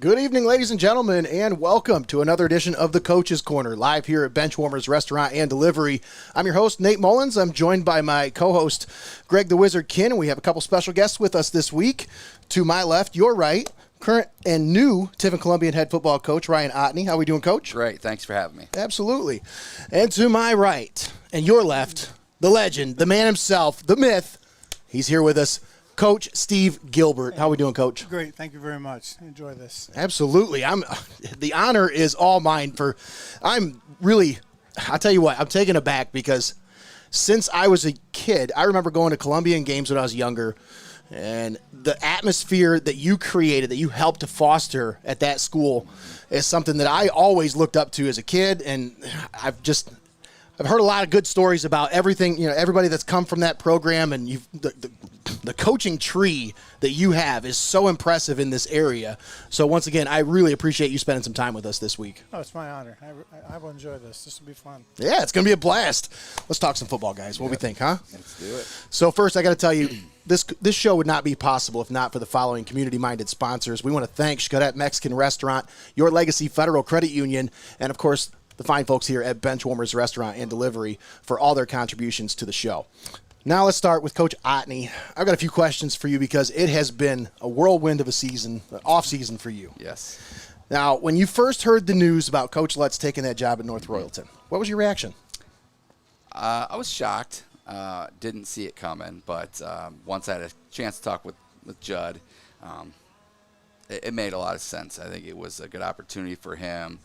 Good evening, ladies and gentlemen, and welcome to another edition of the Coach's Corner, live here at Benchwarmers Restaurant and Delivery. I'm your host, Nate Mullins. I'm joined by my co-host, Greg the Wizard Kinn, and we have a couple special guests with us this week. To my left, your right, current and new Tiffin Columbian head football coach, Ryan Ottney. How are we doing, Coach? Great. Thanks for having me. Absolutely. And to my right, and your left, the legend, the man himself, the myth, he's here with us, Coach Steve Gilbert. How are we doing, Coach? Great. Thank you very much. Enjoy this. Absolutely. The honor is all mine. I'll tell you what, I'm taken aback because since I was a kid, I remember going to Columbian games when I was younger, and the atmosphere that you created, that you helped to foster at that school is something that I always looked up to as a kid, and I've heard a lot of good stories about everything, everybody that's come from that program, and the coaching tree that you have is so impressive in this area. So once again, I really appreciate you spending some time with us this week. Oh, it's my honor. I will enjoy this. This will be fun. Yeah, it's going to be a blast. Let's talk some football, guys. What do we think, huh? Let's do it. So first, I got to tell you, this show would not be possible if not for the following community-minded sponsors. We want to thank Xcaret Mexican Restaurant, Your Legacy Federal Credit Union, and of course, the fine folks here at Benchwarmers Restaurant and Delivery for all their contributions to the show. Now let's start with Coach Ottney. I've got a few questions for you because it has been a whirlwind of a season, an off-season for you. Yes. Now, when you first heard the news about Coach Lutz taking that job at North Royalton, what was your reaction? I was shocked. Didn't see it coming, but once I had a chance to talk with Judd, it made a lot of sense. I think it was a good opportunity for him.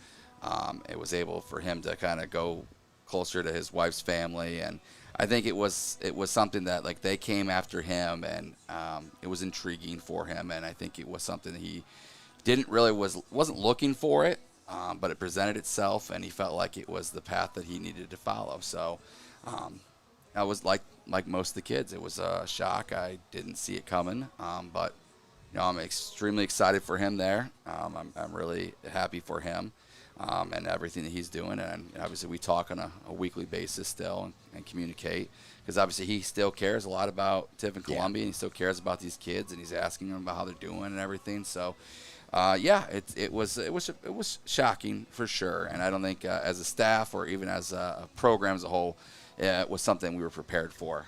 It was able for him to kind of go closer to his wife's family, and I think it was something that like they came after him, and it was intriguing for him, and I think it was something that he wasn't looking for it, but it presented itself, and he felt like it was the path that he needed to follow. So I was like most of the kids, it was a shock. I didn't see it coming, but I'm extremely excited for him there. I'm really happy for him. And everything that he's doing, and obviously we talk on a weekly basis still and communicate, because obviously he still cares a lot about Tiffin Columbian. He still cares about these kids, and he's asking them about how they're doing and everything. So, it was shocking for sure, and I don't think as a staff or even as a program as a whole, it was something we were prepared for.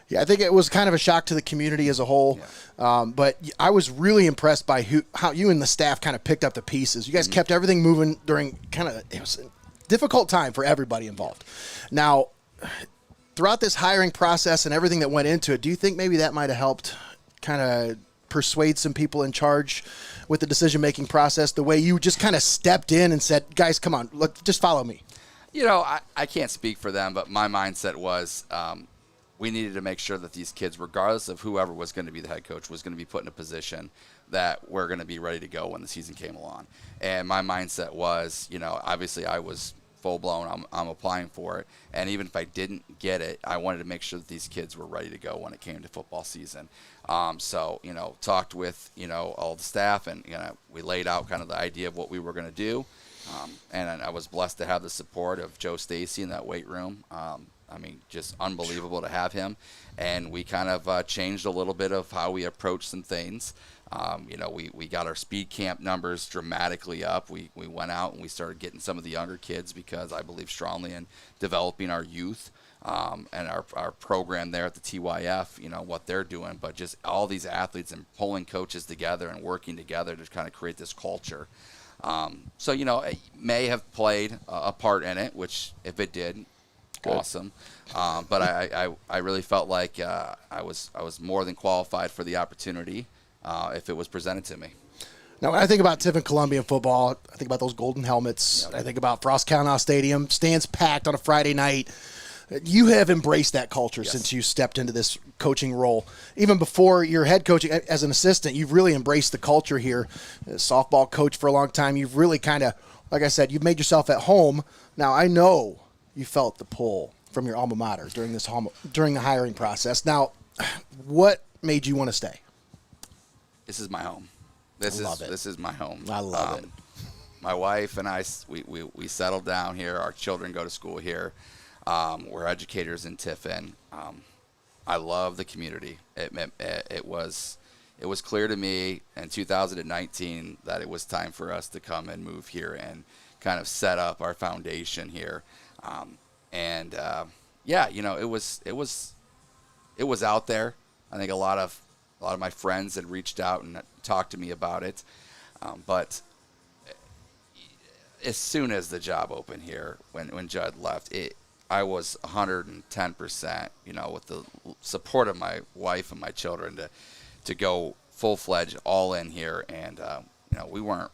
Yeah, I think it was kind of a shock to the community as a whole, but I was really impressed by how you and the staff kind of picked up the pieces. You guys kept everything moving during it was a difficult time for everybody involved. Now, throughout this hiring process and everything that went into it, do you think maybe that might have helped kind of persuade some people in charge with the decision-making process, the way you just kind of stepped in and said, guys, come on, just follow me? I can't speak for them, but my mindset was we needed to make sure that these kids, regardless of whoever was going to be the head coach, was going to be put in a position that we're going to be ready to go when the season came along. And my mindset was, obviously I was full-blown. I'm applying for it. And even if I didn't get it, I wanted to make sure that these kids were ready to go when it came to football season. Talked with, all the staff, and, we laid out kind of the idea of what we were going to do. And I was blessed to have the support of Joe Stacy in that weight room. Just unbelievable to have him. And we kind of changed a little bit of how we approach some things. We got our speed camp numbers dramatically up. We went out and we started getting some of the younger kids, because I believe strongly in developing our youth and our program there at the TYF, what they're doing. But just all these athletes and pulling coaches together and working together to kind of create this culture. It may have played a part in it, which if it did, awesome. But I really felt like I was more than qualified for the opportunity if it was presented to me. Now, when I think about Tiffin Columbian football, I think about those golden helmets. Yep. I think about Frost-Kalnow Stadium, stands packed on a Friday night. You have embraced that culture since you stepped into this coaching role. Even before your head coaching as an assistant, you've really embraced the culture here. As softball coach for a long time, you've really kind of, like I said, you've made yourself at home. Now, I know you felt the pull from your alma mater during the hiring process. Now, what made you want to stay? This is my home. This is my home. I love it. My wife and I, we settled down here. Our children go to school here. We're educators in Tiffin. I love the community. It was, it was clear to me in 2019 that it was time for us to come and move here and kind of set up our foundation here. Yeah, you know, it was out there. I think a lot of my friends had reached out and talked to me about it. But as soon as the job opened here, when Judd left, I was 110%, you know, with the support of my wife and my children to go full-fledged all in here. And, you know, we weren't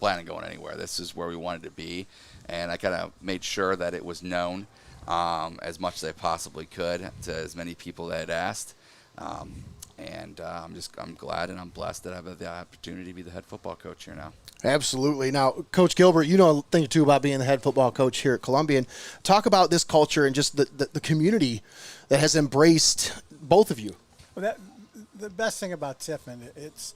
planning on going anywhere. This is where we wanted to be. And I kind of made sure that it was known as much as I possibly could to as many people that had asked. I'm glad and I'm blessed that I have the opportunity to be the head football coach here now. Absolutely. Now, Coach Gilbert, you know a thing or two about being the head football coach here at Columbian. Talk about this culture and just the community that has embraced both of you. Well, the best thing about Tiffin, it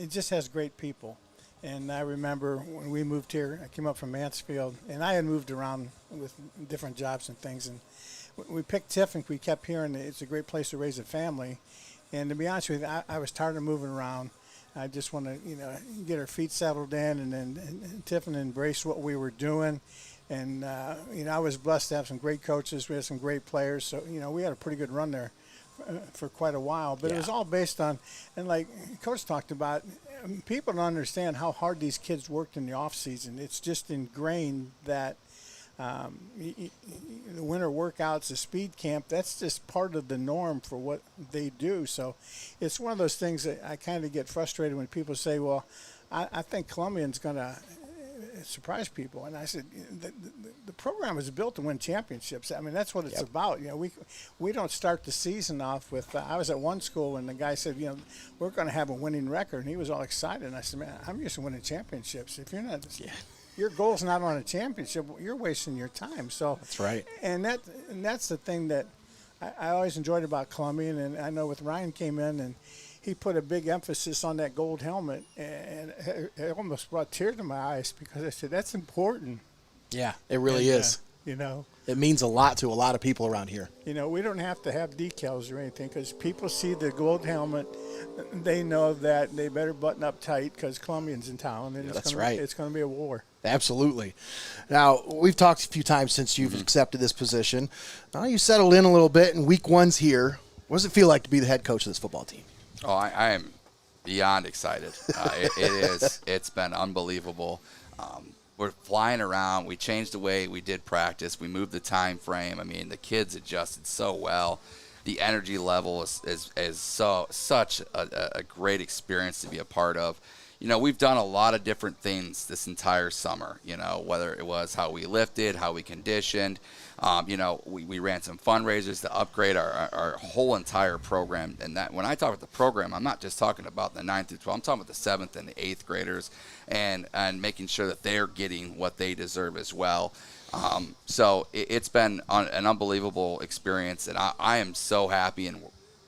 just has great people. And I remember when we moved here, I came up from Mansfield, and I had moved around with different jobs and things. And we picked Tiffin. We kept hearing it's a great place to raise a family. And to be honest with you, I was tired of moving around. I just want to, you know, get our feet settled in, and then Tiffin embraced what we were doing. And, you know, I was blessed to have some great coaches. We had some great players. So, you know, we had a pretty good run there for quite a while. But It was all based on, and like Coach talked about, people don't understand how hard these kids worked in the off season. It's just ingrained that the winter workouts, the speed camp, that's just part of the norm for what they do. So it's one of those things that I kind of get frustrated when people say, well, I think Columbian's going to surprise people. And I said, the program was built to win championships. I mean, that's what it's about. You know, we don't start the season off with, I was at one school and the guy said, you know, we're going to have a winning record. And he was all excited. And I said, man, I'm used to winning championships. If you're not, your goal's not on a championship, you're wasting your time. So that's right. And that's the thing that I always enjoyed about Columbian. And I know with Ryan came in and he put a big emphasis on that gold helmet, and it almost brought tears to my eyes because I said, that's important. Yeah, it really is. You know, it means a lot to a lot of people around here. You know, we don't have to have decals or anything because people see the gold helmet, they know that they better button up tight because Columbian's in town, and it's going to be a war. Absolutely. Now, we've talked a few times since you've accepted this position. Now you settled in a little bit, and week one's here. What does it feel like to be the head coach of this football team? Oh, I am beyond excited. It's been unbelievable. We're flying around. We changed the way we did practice. We moved the time frame. I mean, the kids adjusted so well. The energy level is such a great experience to be a part of. You know, we've done a lot of different things this entire summer, you know, whether it was how we lifted, how we conditioned. You know, we ran some fundraisers to upgrade our whole entire program. And that when I talk about the program, I'm not just talking about the 9th through 12. I'm talking about the 7th and the 8th graders and making sure that they're getting what they deserve as well. So it's been an unbelievable experience. And I am so happy, and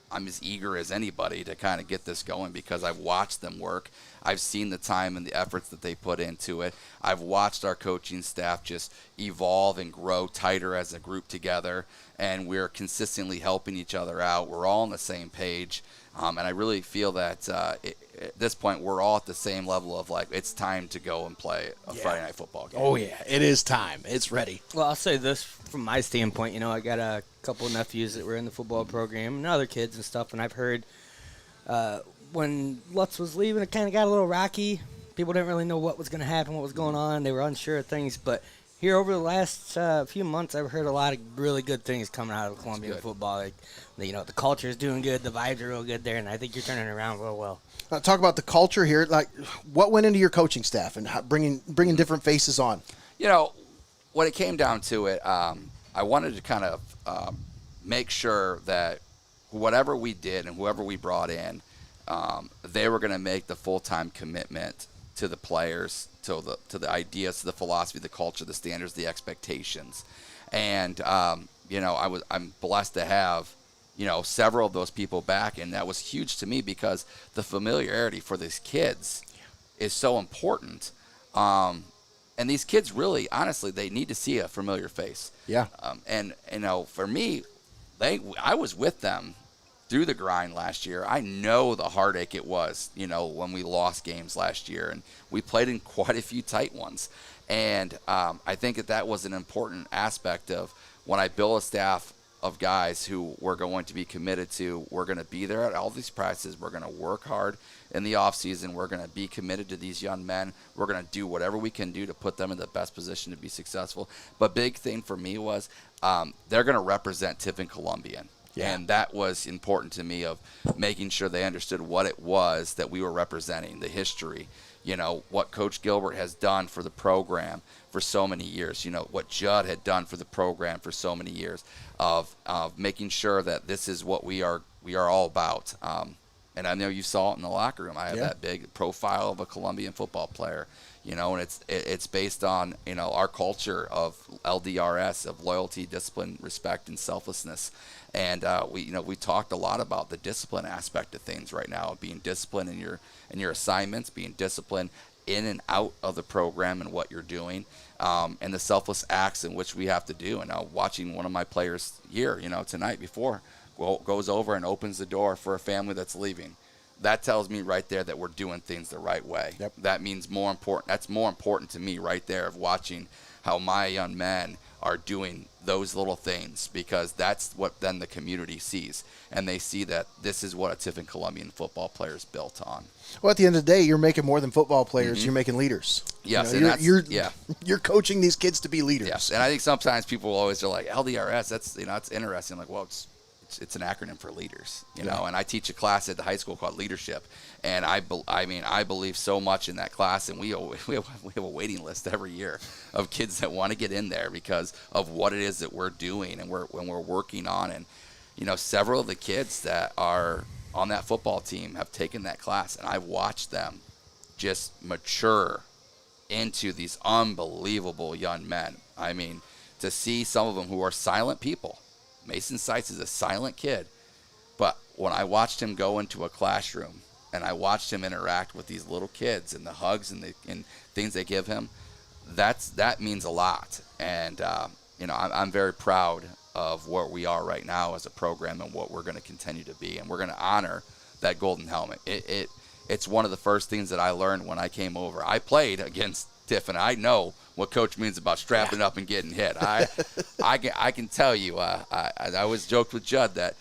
I'm as eager as anybody to kind of get this going because I've watched them work. I've seen the time and the efforts that they put into it. I've watched our coaching staff just evolve and grow tighter as a group together, and we're consistently helping each other out. We're all on the same page, and I really feel that at this point we're all at the same level of like it's time to go and play a Friday night football game. Oh, yeah, it is time. It's ready. Well, I'll say this from my standpoint. You know, I got a couple of nephews that were in the football program and other kids and stuff, and I've heard when Lutz was leaving, it kind of got a little rocky. People didn't really know what was going to happen, what was going on. They were unsure of things. But here over the last few months, I've heard a lot of really good things coming out of Columbian football. Like, you know, the culture is doing good, the vibes are real good there, and I think you're turning it around real well. Talk about the culture here. Like, what went into your coaching staff and bringing different faces on? You know, when it came down to it, I wanted to kind of make sure that whatever we did and whoever we brought in, they were going to make the full-time commitment to the players, to the ideas, to the philosophy, the culture, the standards, the expectations. And, you know, I'm blessed to have, you know, several of those people back, and that was huge to me because the familiarity for these kids is so important. And these kids really, honestly, they need to see a familiar face. Yeah. And you know, for me, I was with them through the grind last year. I know the heartache it was, when we lost games last year, and we played in quite a few tight ones. And I think that was an important aspect of when I build a staff of guys who we're going to be committed to. We're going to be there at all these practices. We're going to work hard in the off season. We're going to be committed to these young men. We're going to do whatever we can do to put them in the best position to be successful. But big thing for me was they're going to represent Tiffin Columbian. Yeah. And that was important to me, of making sure they understood what it was that we were representing, the history, what Coach Gilbert has done for the program for so many years, what Judd had done for the program for so many years, of making sure that this is what we are all about. And I know you saw it in the locker room. I have that big profile of a Columbian football player, and it's based on, our culture of LDRS, of loyalty, discipline, respect, and selflessness. And we talked a lot about the discipline aspect of things right now, of being disciplined in your assignments, being disciplined in and out of the program and what you're doing, and the selfless acts in which we have to do. And watching one of my players here, tonight before, goes over and opens the door for a family that's leaving. That tells me right there that we're doing things the right way. Yep. That means more important. That's more important to me right there, of watching how my young men are doing those little things, because that's what then the community sees, and they see that this is what a Tiffin Columbian football player is built on. Well, at the end of the day, you're making more than football players. Mm-hmm. You're making leaders. Yes, you're coaching these kids to be leaders. Yes, and I think sometimes people always are like, LDRS, that's it's interesting. I'm like, well, it's an acronym for leaders, know. And I teach a class at the high school called Leadership, and I believe so much in that class, and we have a waiting list every year of kids that want to get in there because of what it is that we're doing and when we're working on. And several of the kids that are on that football team have taken that class, and I've watched them just mature into these unbelievable young men. I mean, to see some of them who are silent people. Mason Seitz is a silent kid, but when I watched him go into a classroom and I watched him interact with these little kids and the hugs and things they give him, that means a lot. And I'm very proud of where we are right now as a program and what we're going to continue to be, and we're going to honor that golden helmet. It's one of the first things that I learned when I came over. I played against Tiffin. I know what Coach means about strapping up and getting hit. I can tell you, I always joked with Judd that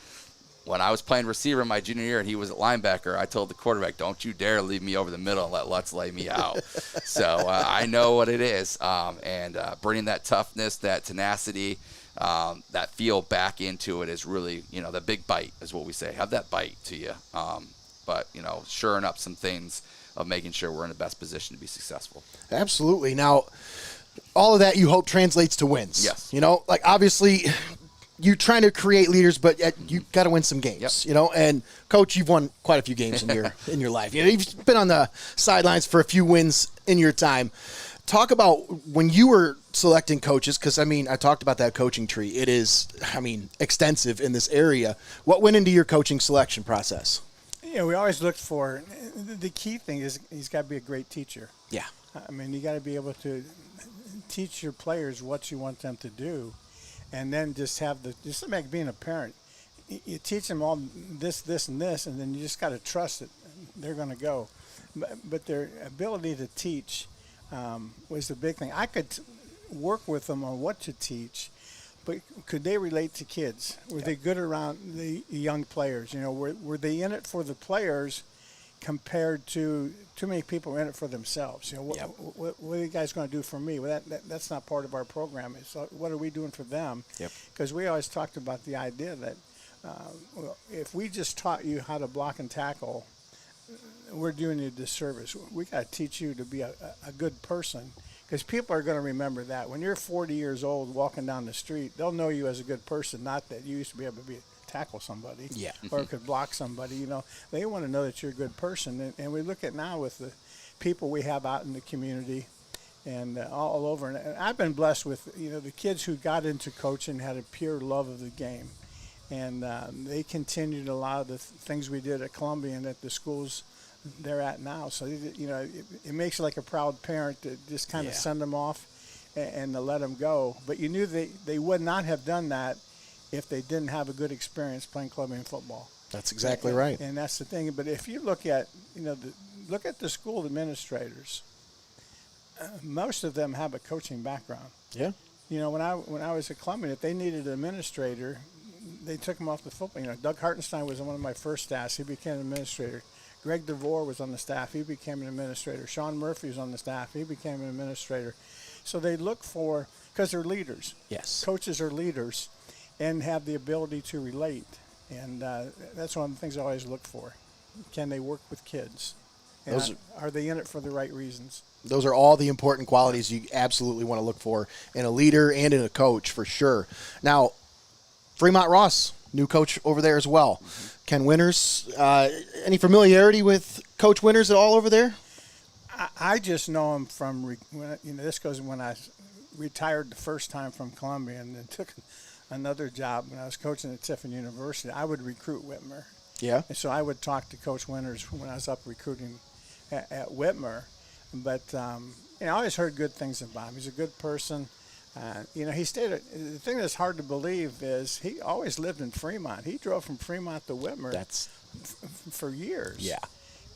when I was playing receiver my junior year and he was at linebacker, I told the quarterback, don't you dare leave me over the middle and let Lutz lay me out. So I know what it is, and bringing that toughness, that tenacity, that feel back into it is really, the big bite is what we say. Have that bite to you, but shoring up some things of making sure we're in the best position to be successful. Absolutely. Now, all of that you hope translates to wins. Yes. Obviously you're trying to create leaders, but you got to win some games, yep. And Coach, you've won quite a few games in your life. You've been on the sidelines for a few wins in your time. Talk about when you were selecting coaches, because, I talked about that coaching tree. It is, extensive in this area. What went into your coaching selection process? We always looked for, the key thing is he's got to be a great teacher. Yeah. You got to be able to teach your players what you want them to do, and then just like being a parent. You teach them all this, and this, and then you just got to trust that they're going to go. But their ability to teach was the big thing. I could work with them on what to teach, but could they relate to kids? Were they good around the young players? Were they in it for the players compared to too many people are in it for themselves? What are you guys going to do for me? Well, that's not part of our program. It's what are we doing for them? Because we always talked about the idea that if we just taught you how to block and tackle, we're doing you a disservice. We got to teach you to be a good person. Because people are going to remember that. When you're 40 years old walking down the street, they'll know you as a good person, not that you used to be able to tackle somebody or could block somebody. They want to know that you're a good person. And we look at now with the people we have out in the community and all over. And I've been blessed with, the kids who got into coaching had a pure love of the game. And they continued a lot of the things we did at Columbian at the schools they're at now. So, it makes you like a proud parent to just kind of send them off and to let them go. But you knew they would not have done that if they didn't have a good experience playing Columbian football. That's exactly right. And that's the thing. But if you look at, look at the school administrators, most of them have a coaching background. Yeah. When I was at Columbian, if they needed an administrator, they took him off the football. Doug Hartenstein was on one of my first staffs. He became an administrator. Greg DeVore was on the staff. He became an administrator. Sean Murphy was on the staff. He became an administrator. So they look for, because they're leaders. Yes. Coaches are leaders and have the ability to relate. And that's one of the things I always look for. Can they work with kids? And are they in it for the right reasons? Those are all the important qualities you absolutely want to look for in a leader and in a coach, for sure. Now, Fremont Ross, new coach over there as well. Ken Winters, any familiarity with Coach Winters at all over there? I just know him from, this goes when I retired the first time from Columbia and then took another job when I was coaching at Tiffin University. I would recruit Whitmer. Yeah. And so I would talk to Coach Winters when I was up recruiting at Whitmer. But, I always heard good things about him. He's a good person. He stayed. The thing that's hard to believe is he always lived in Fremont. He drove from Fremont to Whitmer for years. Yeah.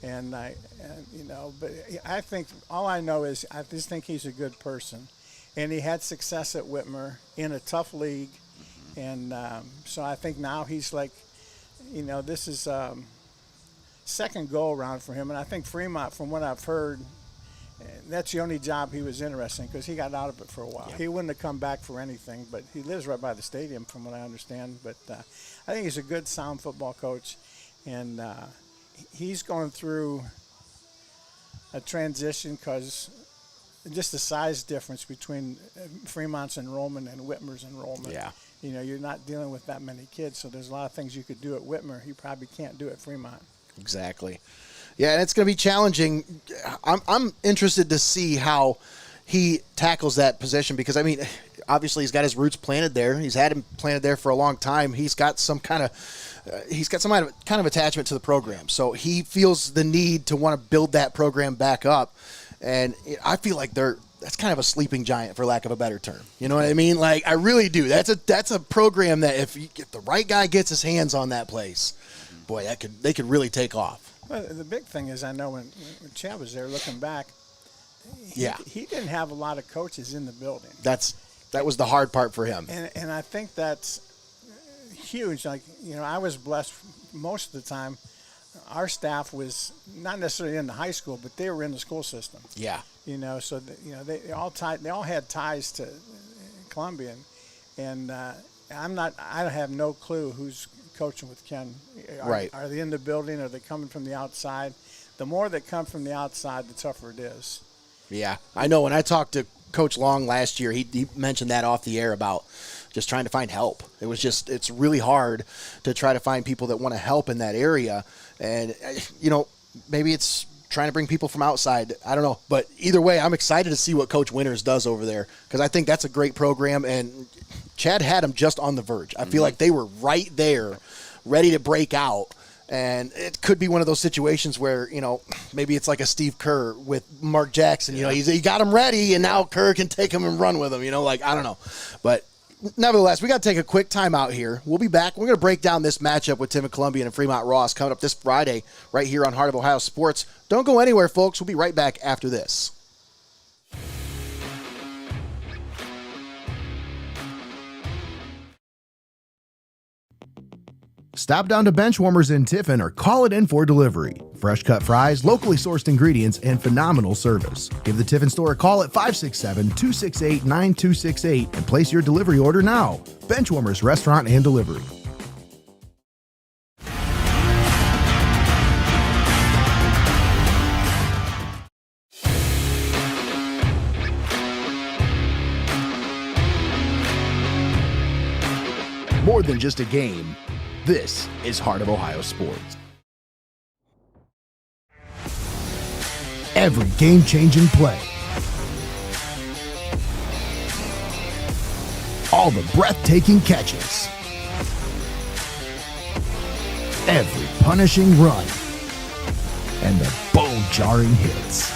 And but I think all I know is I just think he's a good person, and he had success at Whitmer in a tough league, and so I think now he's like, this is second go around for him, and I think Fremont, from what I've heard, that's the only job he was interested in because he got out of it for a while. Yep. He wouldn't have come back for anything, but he lives right by the stadium from what I understand. But I think he's a good, sound football coach, and he's going through a transition because just the size difference between Fremont's enrollment and Whitmer's enrollment. Yeah. You're not dealing with that many kids, so there's a lot of things you could do at Whitmer you probably can't do at Fremont. Exactly. Yeah, and it's going to be challenging. I'm interested to see how he tackles that position because, obviously he's got his roots planted there. He's had him planted there for a long time. He's got some kind of attachment to the program. So he feels the need to want to build that program back up. And I feel like that's kind of a sleeping giant, for lack of a better term. You know what I mean? Like, I really do. That's a program that if the right guy gets his hands on that place, boy, they could really take off. Well, the big thing is I know when Chad was there looking back, he didn't have a lot of coaches in the building. That was the hard part for him. And I think that's huge. Like, I was blessed most of the time. Our staff was not necessarily in the high school, but they were in the school system. Yeah. So they all had ties to Columbian, and I have no clue who's coaching with Ken. Are they in the building? Are they coming from the outside? The more that come from the outside, the tougher it is. Yeah, I know. When I talked to Coach Long last year, he mentioned that off the air about just trying to find help. It's really hard to try to find people that want to help in that area. And, maybe it's trying to bring people from outside. I don't know. But either way, I'm excited to see what Coach Winters does over there because I think that's a great program. And Chad had him just on the verge. I feel like they were right there, ready to break out. And it could be one of those situations where, maybe it's like a Steve Kerr with Mark Jackson. He got him ready, and now Kerr can take him and run with him. I don't know. But nevertheless, we got to take a quick time out here. We'll be back. We're going to break down this matchup with Tiffin Columbian and Fremont Ross coming up this Friday right here on Heart of Ohio Sports. Don't go anywhere, folks. We'll be right back after this. Stop down to Benchwarmers in Tiffin or call it in for delivery. Fresh cut fries, locally sourced ingredients, and phenomenal service. Give the Tiffin store a call at 567-268-9268 and place your delivery order now. Benchwarmers Restaurant and Delivery. More than just a game. This is Heart of Ohio Sports. Every game-changing play. All the breathtaking catches. Every punishing run. And the bone-jarring hits.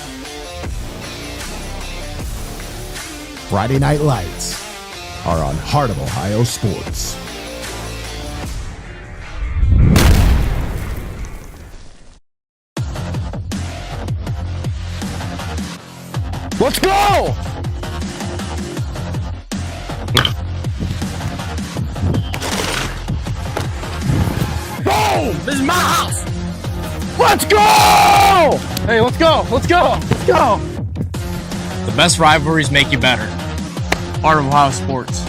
Friday Night Lights are on Heart of Ohio Sports. Let's go! Boom! This is my house! Let's go! Hey, let's go! Let's go! Let's go! The best rivalries make you better. Heart of Ohio sports.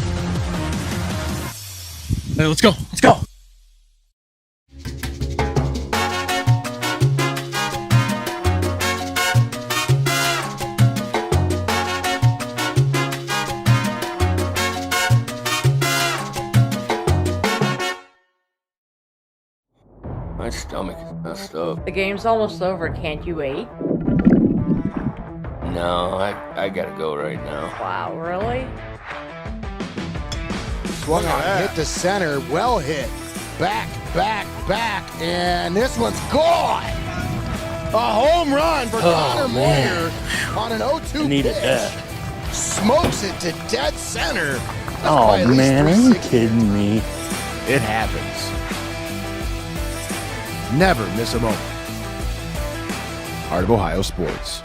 Hey, let's go. Let's go. My stomach is messed up. The game's almost over. Can't you wait? No, I gotta go right now. Wow, really? Swung on, hit the center, well hit. Back, and this one's gone. A home run for Connor Moyer on an 0-2 pitch. Smokes it to dead center. That's Oh, man, are you kidding me? It happens. Never miss a moment. Heart of Ohio Sports.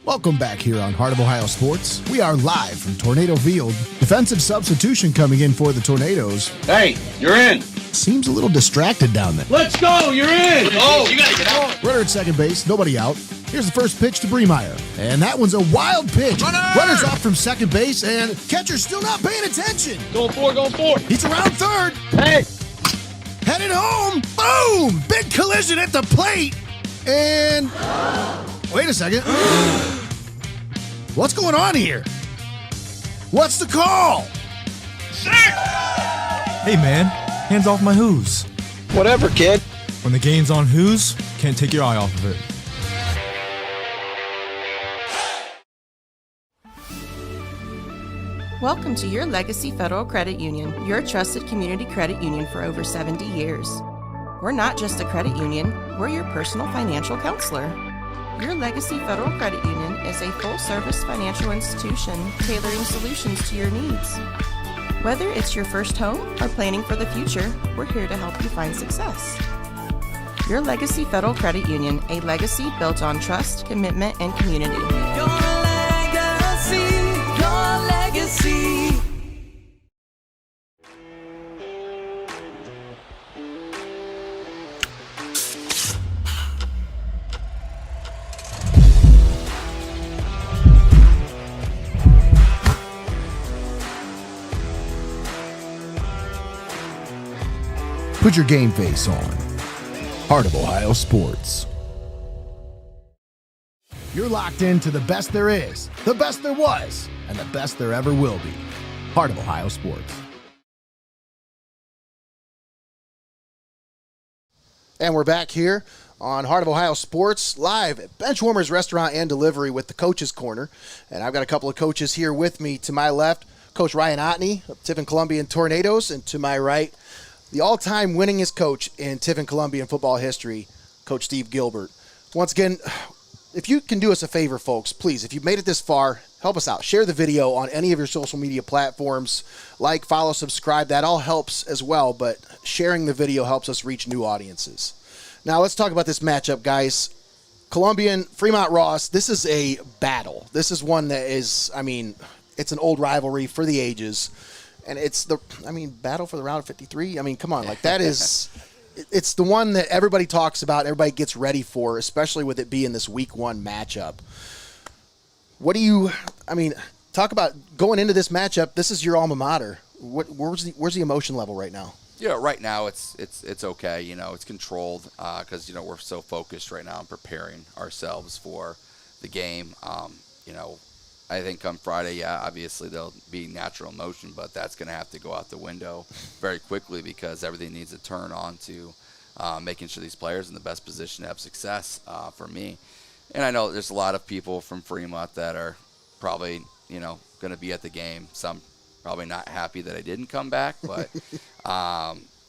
Welcome back here on Heart of Ohio Sports. We are live from Tornado Field. Defensive substitution coming in for the Tornadoes. Hey, you're in. Seems a little distracted down there. Let's go, you're in. Oh, You gotta get out. Runner at second base, nobody out. Here's the first pitch to Bremeyer. And that one's a wild pitch. Runner's off from second base, and catcher's still not paying attention. Going for it. He's around third. Hey. Headed home. Boom! Big collision at the plate. And wait a second. What's going on here? What's the call? Hey man, hands off my who's. Whatever, kid. When the game's on who's, can't take your eye off of it. Welcome to your Legacy Federal Credit Union, your trusted community credit union for over 70 years. We're not just a credit union, we're your personal financial counselor. Your Legacy Federal Credit Union is a full-service financial institution tailoring solutions to your needs. Whether it's your first home or planning for the future, we're here to help you find success. Your Legacy Federal Credit Union, a legacy built on trust, commitment, and community. Your legacy, your legacy. Put your game face on. Heart of Ohio Sports. You're locked into the best there is, the best there was, and the best there ever will be. Heart of Ohio Sports. And we're back here on Heart of Ohio Sports, live at Benchwarmers Restaurant and Delivery with the Coach's Corner. And I've got a couple of coaches here with me. To my left, Coach Ryan Ottney of Tiffin Columbian Tornadoes, and to my right, the all-time winningest coach in Tiffin Columbian football history, Coach Steve Gilbert. Once again, if you can do us a favor, folks, please, if you've made it this far, help us out. Share the video on any of your social media platforms. Like, follow, subscribe. That all helps as well, but sharing the video helps us reach new audiences. Now, let's talk about this matchup, guys. Columbian, Fremont Ross, this is a battle. This is one that is, it's an old rivalry for the ages. And it's battle for the round of 53. Come on, that is, it's the one that everybody talks about, everybody gets ready for, especially with it being this week one matchup. What do you, talk about going into this matchup. This is your alma mater. Where's the emotion level right now? Yeah, right now it's okay. It's controlled because we're so focused right now on preparing ourselves for the game. I think come Friday, obviously there'll be natural emotion, but that's going to have to go out the window very quickly because everything needs to turn on to making sure these players are in the best position to have success for me. And I know there's a lot of people from Fremont that are probably, going to be at the game. Some probably not happy that I didn't come back, but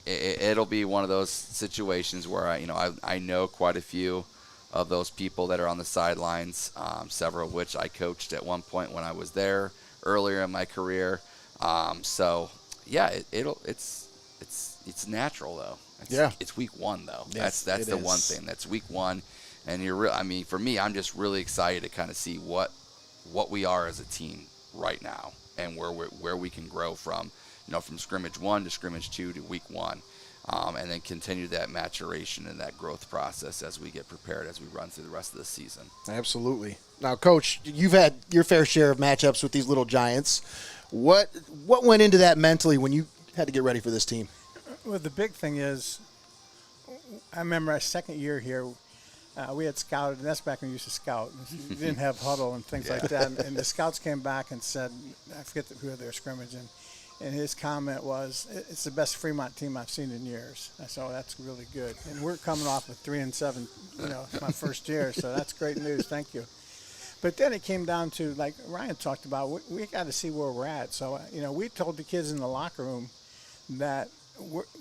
it'll be one of those situations where I know quite a few of those people that are on the sidelines, several of which I coached at one point when I was there earlier in my career. It's natural though. It's week one though. Yes, that's the one thing. That's week one. And I mean, for me, I'm just really excited to kind of see what we are as a team right now, and where we can grow from, from scrimmage 1 to scrimmage 2 to week 1, and then continue that maturation and that growth process as we get prepared as we run through the rest of the season. Absolutely. Now, Coach, you've had your fair share of matchups with these little Giants. What went into that mentally when you had to get ready for this team? Well, the big thing is, I remember our second year here, we had scouted, and that's back when we used to scout. We didn't have huddle and things like that. And the scouts came back and said, I forget who they were scrimmaging, and his comment was, "It's the best Fremont team I've seen in years." I said, "Oh, that's really good." And we're coming off with 3-7, my first year, so that's great news. Thank you. But then it came down to, like Ryan talked about, we got to see where we're at. So, we told the kids in the locker room that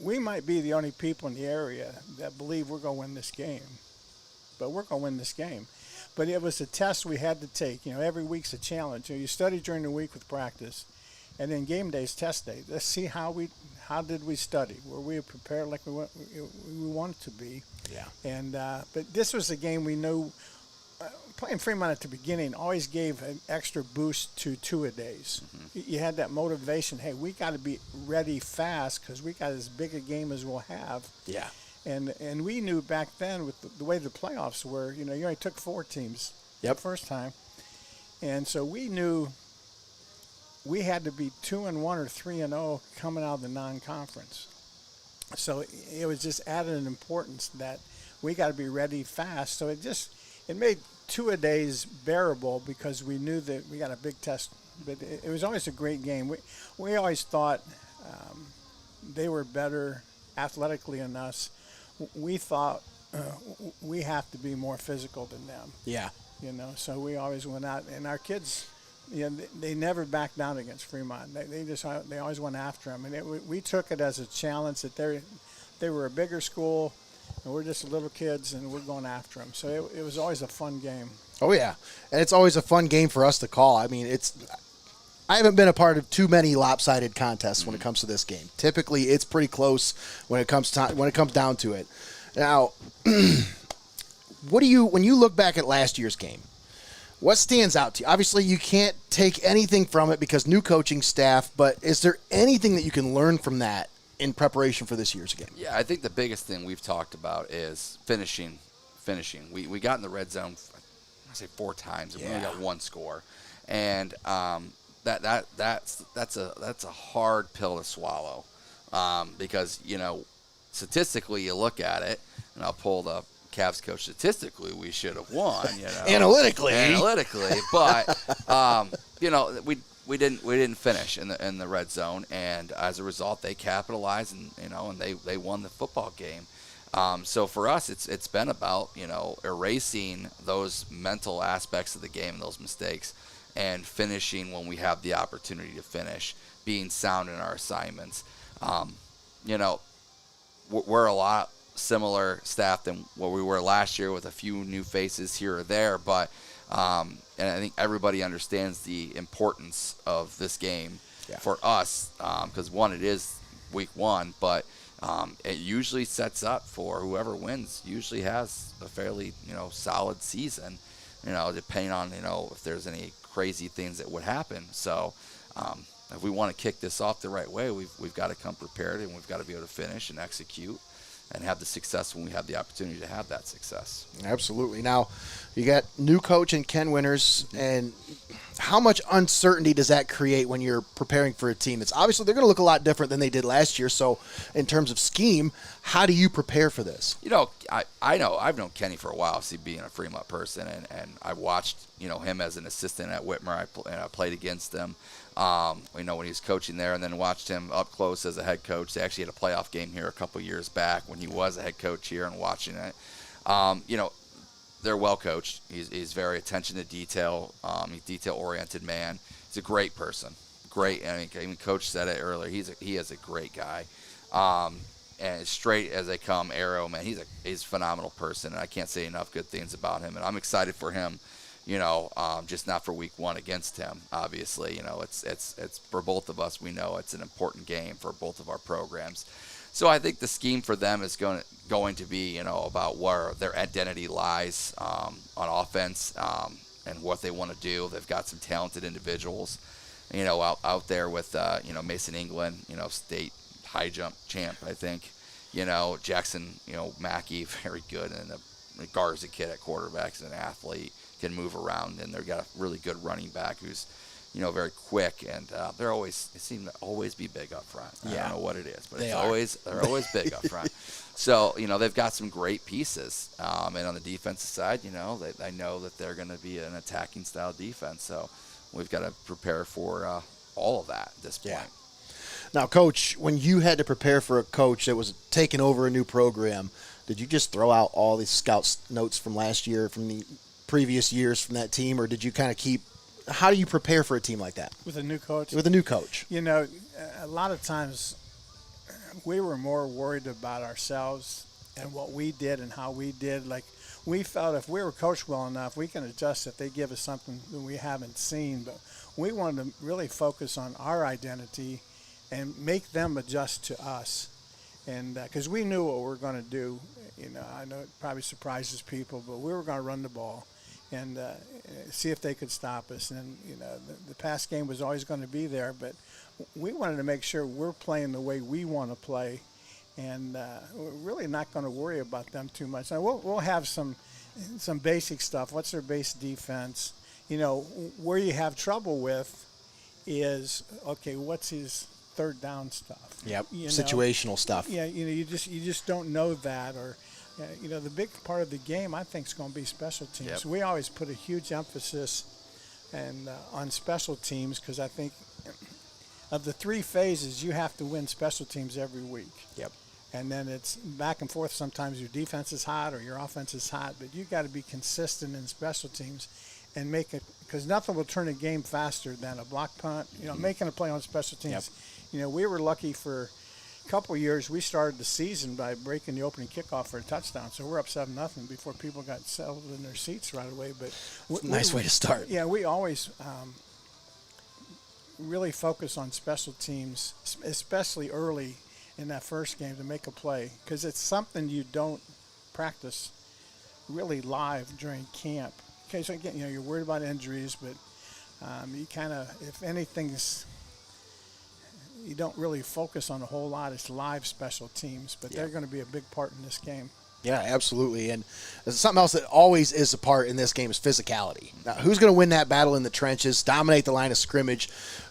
we might be the only people in the area that believe we're going to win this game. But we're going to win this game. But it was a test we had to take. Every week's a challenge. You study during the week with practice, and then game day's test day. Let's see how did we study? Were we prepared like we wanted to be? Yeah. And but this was a game we knew. Playing Fremont at the beginning always gave an extra boost to two-a-days. Mm-hmm. You had that motivation. Hey, we got to be ready fast because we got as big a game as we'll have. Yeah. And we knew back then with the way the playoffs were, you only took 4 teams the first time. And so we knew we had to be 2-1 or 3-0 coming out of the non-conference. So it was just added an importance that we got to be ready fast. So it made two-a-days bearable because we knew that we got a big test. But it was always a great game. We always thought they were better athletically than us. We thought we have to be more physical than them. Yeah. So we always went out, and our kids, they never backed down against Fremont. They always went after them, and we took it as a challenge that they were a bigger school, and we're just little kids, and we're going after them. So it was always a fun game. Oh yeah, and it's always a fun game for us to call. I mean, I haven't been a part of too many lopsided contests when it comes to this game. Typically, it's pretty close when it comes down to it. Now, when you look back at last year's game, what stands out to you? Obviously, you can't take anything from it because new coaching staff, but is there anything that you can learn from that in preparation for this year's game? Yeah, I think the biggest thing we've talked about is finishing. We got in the red zone, I say 4 times, and we only got 1 score, and that's a hard pill to swallow, because statistically you look at it, and I'll pull the Cavs coach. Statistically, we should have won. Analytically, but we didn't finish in the red zone, and as a result, they capitalized and they won the football game. So for us, it's been about erasing those mental aspects of the game, those mistakes, and finishing when we have the opportunity to finish, being sound in our assignments. We're a lot similar staff than what we were last year, with a few new faces here or there, but and I think everybody understands the importance of this game for us, because it is week 1, but it usually sets up for whoever wins usually has a fairly solid season, depending on if there's any crazy things that would happen. So if we want to kick this off the right way, we've got to come prepared, and we've got to be able to finish and execute and have the success when we have the opportunity to have that success. Absolutely. Now, you got new coach and Ken Winters, and how much uncertainty does that create when you're preparing for a team? It's obviously they're going to look a lot different than they did last year. So, in terms of scheme, how do you prepare for this? I know I've known Kenny for a while, being a Fremont person, and I watched him as an assistant at Whitmer. I played against him. When he was coaching there, and then watched him up close as a head coach. They actually had a playoff game here a couple years back when he was a head coach here, and watching it. They're well coached. He's very attention to detail. He's a detail-oriented man. He's a great person. Great. I mean, even Coach said it earlier. He is a great guy. And straight as they come, arrow, man. He's a phenomenal person, and I can't say enough good things about him. And I'm excited for him. Just not for week 1 against him. Obviously, it's for both of us. We know it's an important game for both of our programs. So I think the scheme for them is going to be, about where their identity lies on offense and what they want to do. They've got some talented individuals, out there with, Mason England, state high jump champ, I think. Jackson, Mackey, very good, and Garza kid at quarterback is an athlete, can move around, and they've got a really good running back who's, very quick, and they seem to always be big up front. I don't know what it is, but they're always big up front. So, they've got some great pieces. And on the defensive side, I know that they're going to be an attacking style defense. So we've got to prepare for all of that at this point. Yeah. Now, Coach, when you had to prepare for a coach that was taking over a new program, did you just throw out all these scout notes from last year, from the previous years from that team, or did you kind of keep – how do you prepare for a team like that? With a new coach? With a new coach. A lot of times we were more worried about ourselves and what we did and how we did. Like, we felt if we were coached well enough, we can adjust if they give us something that we haven't seen. But we wanted to really focus on our identity and make them adjust to us. And because we knew what we were going to do. I know it probably surprises people, but we were going to run the ball and see if they could stop us. And, the pass game was always going to be there, but we wanted to make sure we're playing the way we want to play, and we're really not going to worry about them too much. Now, we'll have some basic stuff. What's their base defense? Where you have trouble with is, okay, what's his third down stuff? Yep, situational stuff. Yeah, you just don't know that, or the big part of the game, I think, is going to be special teams. Yep. We always put a huge emphasis on special teams because I think of the three phases, you have to win special teams every week. Yep. And then it's back and forth. Sometimes your defense is hot or your offense is hot, but you got to be consistent in special teams and make it, because nothing will turn a game faster than a block punt. Making a play on special teams. Yep. We were lucky for couple of years. We started the season by breaking the opening kickoff for a touchdown, so we're up 7-0 before people got settled in their seats right away. But nice way to start. Yeah, we always really focus on special teams, especially early in that first game, to make a play, because it's something you don't practice really live during camp. Okay, so again, you're worried about injuries, but you kind of, if anything's, you don't really focus on a whole lot. It's live special teams, but they're going to be a big part in this game. Yeah, absolutely. And something else that always is a part in this game is physicality. Now, who's going to win that battle in the trenches, dominate the line of scrimmage?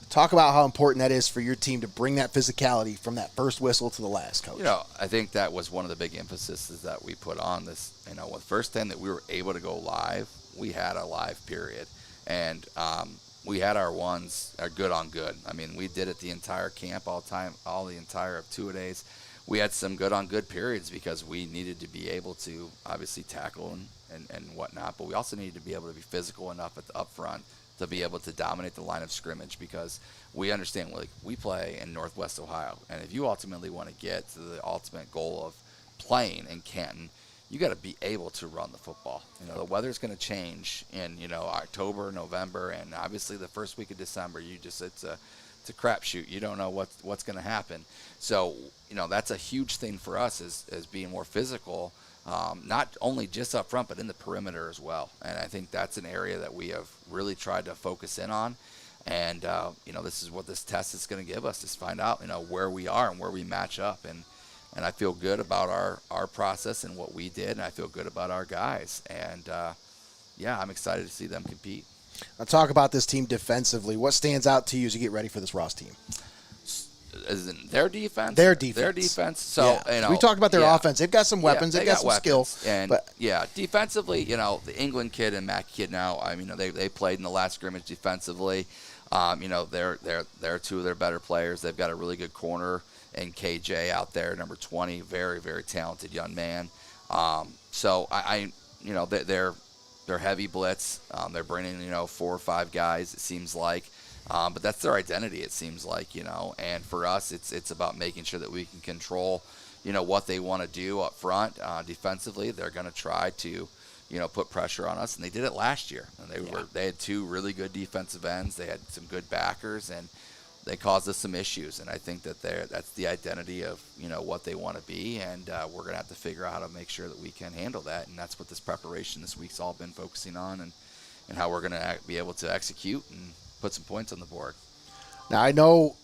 Talk about how important that is for your team to bring that physicality from that first whistle to the last, Coach. I think that was one of the big emphases that we put on this. The first time that we were able to go live, we had a live period. And we had our ones good on good. I mean, we did it the entire camp, all the entire 2 days. We had some good on good periods because we needed to be able to obviously tackle and whatnot, but we also needed to be able to be physical enough at the up front to be able to dominate the line of scrimmage, because we understand, we play in Northwest Ohio, and if you ultimately want to get to the ultimate goal of playing in Canton, you got to be able to run the football. The weather's going to change in October, November, and obviously the first week of December. It's a crapshoot. You don't know what's going to happen. So that's a huge thing for us as being more physical, not only just up front but in the perimeter as well. And I think that's an area that we have really tried to focus in on. And this is what this test is going to give us, is find out where we are and where we match up. And I feel good about our process and what we did, and I feel good about our guys. And, I'm excited to see them compete. Now talk about this team defensively. What stands out to you as you get ready for this Ross team? As in their defense? Their defense. Their defense. So, we talked about their offense. They've got some weapons. They've got some skill. And, defensively, the England kid and Mack kid now, they played in the last scrimmage defensively. They're two of their better players. They've got a really good corner and KJ out there, number 20, very, very talented young man. They're heavy blitz. They're bringing 4 or 5 guys, it seems like, but that's their identity, it seems like, And for us, it's about making sure that we can control, what they want to do up front defensively. They're going to try to, put pressure on us, and they did it last year. And they had 2 really good defensive ends. They had some good backers, and they caused us some issues, and I think that that's the identity of what they want to be, and we're going to have to figure out how to make sure that we can handle that, and that's what this preparation this week's all been focusing on, and how we're going to be able to execute and put some points on the board. Now, I know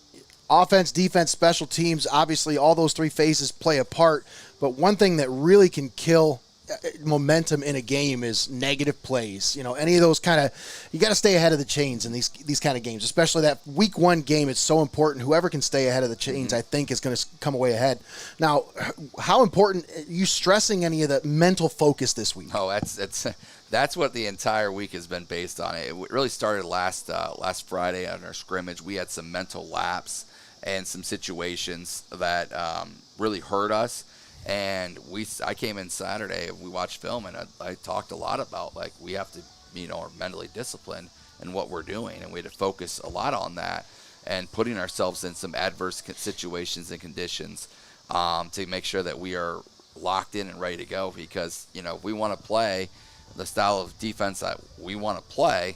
offense, defense, special teams, obviously all those three phases play a part, but one thing that really can kill momentum in a game is negative plays. Any of those you got to stay ahead of the chains in these kind of games, especially that week one game. It's so important. Whoever can stay ahead of the chains, I think, is going to come away ahead. Now, how important are you stressing any of the mental focus this week? Oh, that's what the entire week has been based on. It really started last Friday on our scrimmage. We had some mental lapse and some situations that really hurt us. And I came in Saturday and we watched film, and I talked a lot about we have to are mentally disciplined in what we're doing, and we had to focus a lot on that and putting ourselves in some adverse situations and conditions to make sure that we are locked in and ready to go. Because if we want to play the style of defense that we want to play,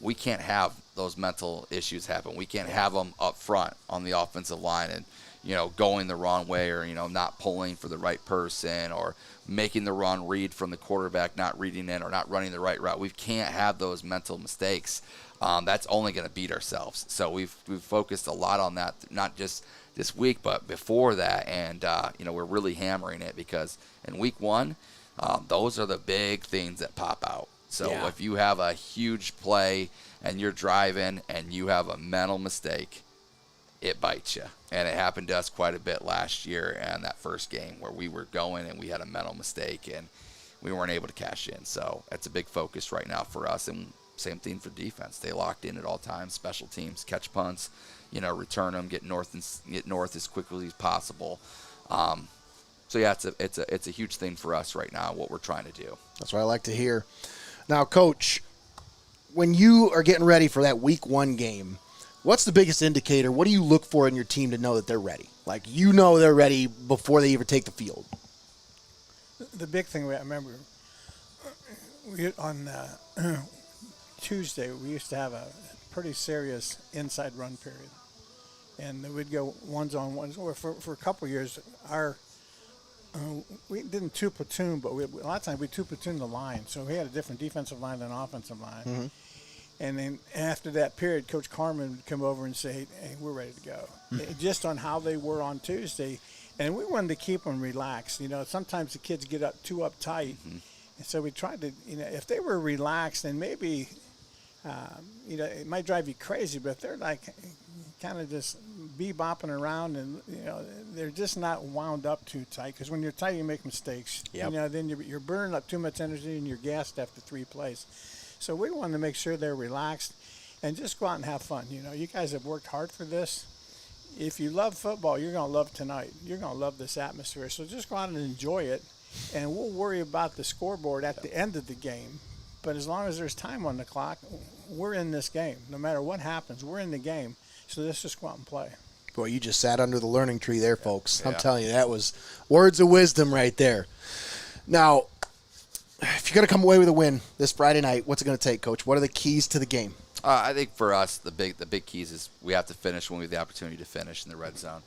we can't have those mental issues happen. We can't have them up front on the offensive line and going the wrong way, or, not pulling for the right person, or making the wrong read from the quarterback, not reading in, or not running the right route. We can't have those mental mistakes. That's only going to beat ourselves. So we've focused a lot on that, not just this week, but before that. And, we're really hammering it because in week one, those are the big things that pop out. So if you have a huge play and you're driving and you have a mental mistake, it bites you. And it happened to us quite a bit last year in that first game where we were going and we had a mental mistake and we weren't able to cash in. So that's a big focus right now for us. And same thing for defense. Stay locked in at all times. Special teams, catch punts, return them, get north as quickly as possible. So yeah, it's a huge thing for us right now, what we're trying to do. That's what I like to hear. Now, Coach, when you are getting ready for that week one game, what's the biggest indicator? What do you look for in your team to know that they're ready? They're ready before they even take the field. The big thing I remember, on Tuesday, we used to have a pretty serious inside run period. And we'd go ones on ones. For a couple of years, we didn't two platoon, but a lot of times we two platoon the line. So we had a different defensive line than offensive line. Mm-hmm. And then after that period, Coach Carmen would come over and say, hey, we're ready to go. Mm-hmm. Just on how they were on Tuesday. And we wanted to keep them relaxed. Sometimes the kids get too uptight. Mm-hmm. And so we tried to, if they were relaxed, then maybe, it might drive you crazy. But if they're kind of just bebopping around and, they're just not wound up too tight. Because when you're tight, you make mistakes. Yep. Then you're burning up too much energy and you're gassed after 3 plays. So we wanted to make sure they're relaxed and just go out and have fun. You guys have worked hard for this. If you love football, you're going to love tonight. You're going to love this atmosphere. So just go out and enjoy it, and we'll worry about the scoreboard at the end of the game. But as long as there's time on the clock, we're in this game. No matter what happens, we're in the game. So let's just go out and play. Boy, you just sat under the learning tree there, folks. Yeah. I'm telling you, that was words of wisdom right there. Now, if you're going to come away with a win this Friday night, what's it going to take, Coach? What are the keys to the game? I think for us, the big keys is we have to finish when we have the opportunity to finish in the red zone.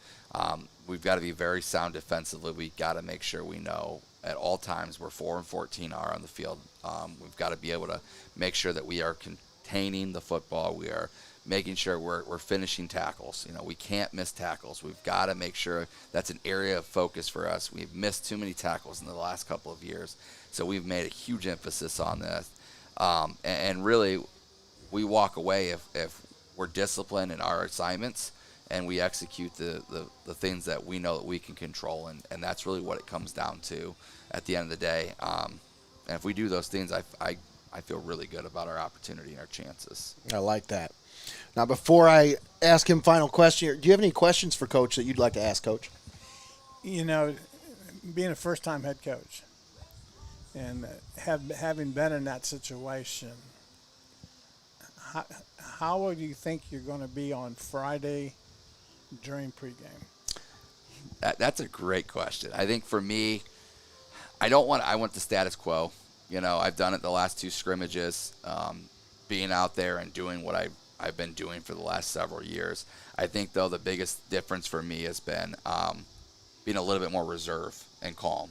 We've got to be very sound defensively. We've got to make sure we know at all times where 4 and 14 are on the field. We've got to be able to make sure that we are containing the football. We are making sure we're finishing tackles. We can't miss tackles. We've got to make sure that's an area of focus for us. We've missed too many tackles in the last couple of years, so we've made a huge emphasis on this. And really, we walk away if we're disciplined in our assignments and we execute the things that we know that we can control, and that's really what it comes down to at the end of the day. And if we do those things, I feel really good about our opportunity and our chances. I like that. Now, before I ask him final question, do you have any questions for Coach that you'd like to ask, Coach? Being a first-time head coach and having been in that situation, how would you think you're going to be on Friday during pregame? That's a great question. I think for me, I want the status quo. I've done it the last 2 scrimmages, being out there and doing what I I've been doing for the last several years. I think, though, the biggest difference for me has been being a little bit more reserved and calm,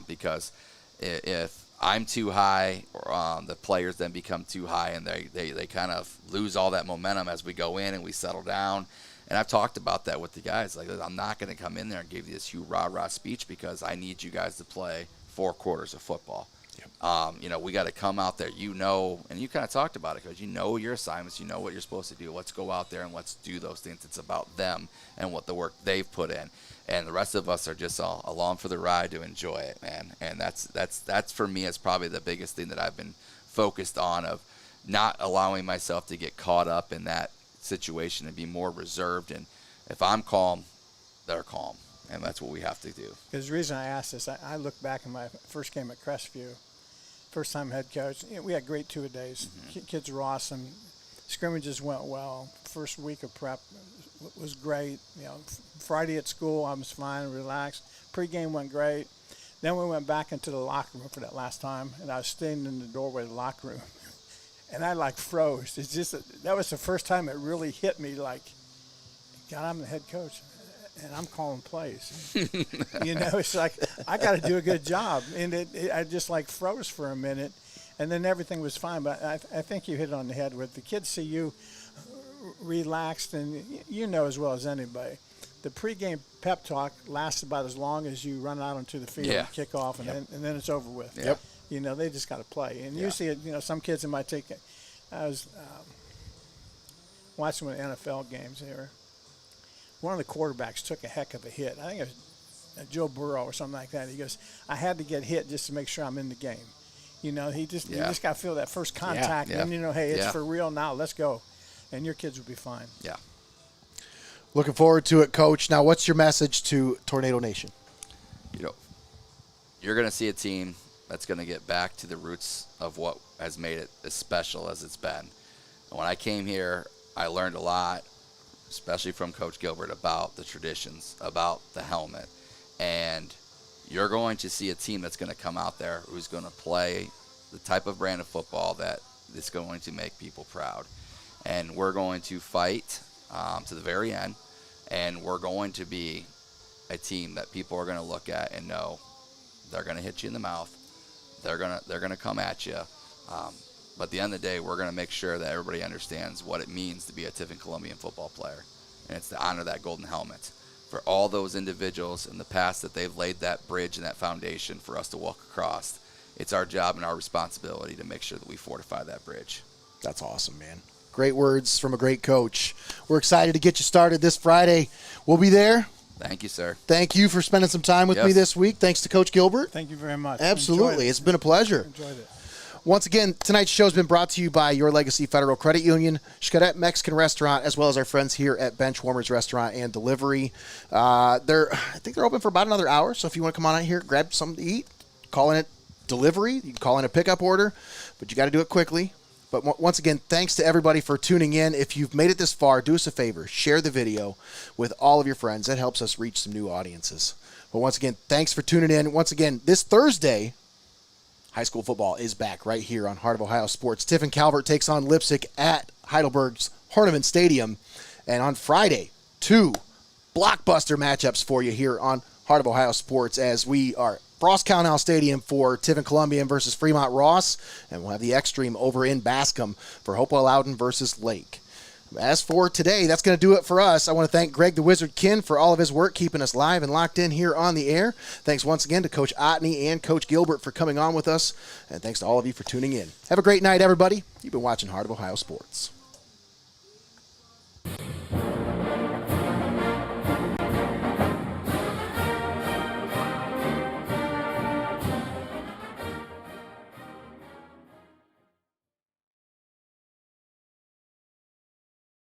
because if I'm too high, the players then become too high, and they kind of lose all that momentum as we go in and we settle down. And I've talked about that with the guys. Like, I'm not going to come in there and give you this huge rah-rah speech because I need you guys to play 4 quarters of football. Yep. We got to come out there, and you kind of talked about it, because you know your assignments, you know what you're supposed to do. Let's go out there and let's do those things. It's about them and what the work they've put in. And the rest of us are just all along for the ride to enjoy it, man. And that's for me is probably the biggest thing that I've been focused on, of not allowing myself to get caught up in that situation and be more reserved. And if I'm calm, they're calm, and that's what we have to do. Because the reason I asked this, I look back in my first game at Crestview, first time head coach. We had great two-a-days. Kids were awesome. Scrimmages went well. First week of prep was great. Friday at school, I was fine, relaxed. Pre-game went great. Then we went back into the locker room for that last time, and I was standing in the doorway of the locker room, and I froze. It's just that was the first time it really hit me. Like, God, I'm the head coach, and I'm calling plays. It's like I got to do a good job, and I just froze for a minute, and then everything was fine. But I think you hit it on the head with the kids see you relaxed, and as well as anybody. The pregame pep talk lasts about as long as you run out onto the field and kick off, and then it's over with. Yep. They just got to play. And you see it, some kids that might take it. I was watching one of the NFL games here. One of the quarterbacks took a heck of a hit. I think it was Joe Burrow or something like that. He goes, I had to get hit just to make sure I'm in the game. You just got to feel that first contact, and then hey, it's for real now. Let's go. And your kids will be fine. Yeah. Looking forward to it, Coach. Now, what's your message to Tornado Nation? You're going to see a team that's going to get back to the roots of what has made it as special as it's been. And when I came here, I learned a lot, especially from Coach Gilbert, about the traditions, about the helmet. And you're going to see a team that's going to come out there who's going to play the type of brand of football that is going to make people proud. And we're going to fight to the very end, and we're going to be a team that people are going to look at and know they're going to hit you in the mouth. They're going to come at you. But at the end of the day, we're going to make sure that everybody understands what it means to be a Tiffin Columbian football player, and it's to honor that golden helmet. For all those individuals in the past that they've laid that bridge and that foundation for us to walk across, it's our job and our responsibility to make sure that we fortify that bridge. That's awesome, man. Great words from a great coach. We're excited to get you started this Friday. We'll be there. Thank you, sir. Thank you for spending some time with me this week. Thanks to Coach Gilbert. Thank you very much. Absolutely. It's been a pleasure. Enjoyed it. Once again, tonight's show has been brought to you by Your Legacy Federal Credit Union, Xcaret Mexican Restaurant, as well as our friends here at Benchwarmers Restaurant and Delivery. I think they're open for about another hour, so if you want to come on out here, grab something to eat, call in it delivery. You can call in a pickup order, but you got to do it quickly. But once again, thanks to everybody for tuning in. If you've made it this far, do us a favor. Share the video with all of your friends. That helps us reach some new audiences. But once again, thanks for tuning in. Once again, this Thursday, high school football is back right here on Heart of Ohio Sports. Tiffin Calvert takes on Lipsick at Heidelberg's Horniman Stadium. And on Friday, 2 blockbuster matchups for you here on Heart of Ohio Sports as we are Frost-Kalnow Stadium for Tiffin Columbian versus Fremont Ross, and we'll have the Extreme over in Bascom for Hopewell Loudon versus Lake. As for today, that's going to do it for us. I want to thank Greg the Wizard Kinn for all of his work keeping us live and locked in here on the air. Thanks once again to Coach Ottney and Coach Gilbert for coming on with us, and thanks to all of you for tuning in. Have a great night, everybody. You've been watching Heart of Ohio Sports.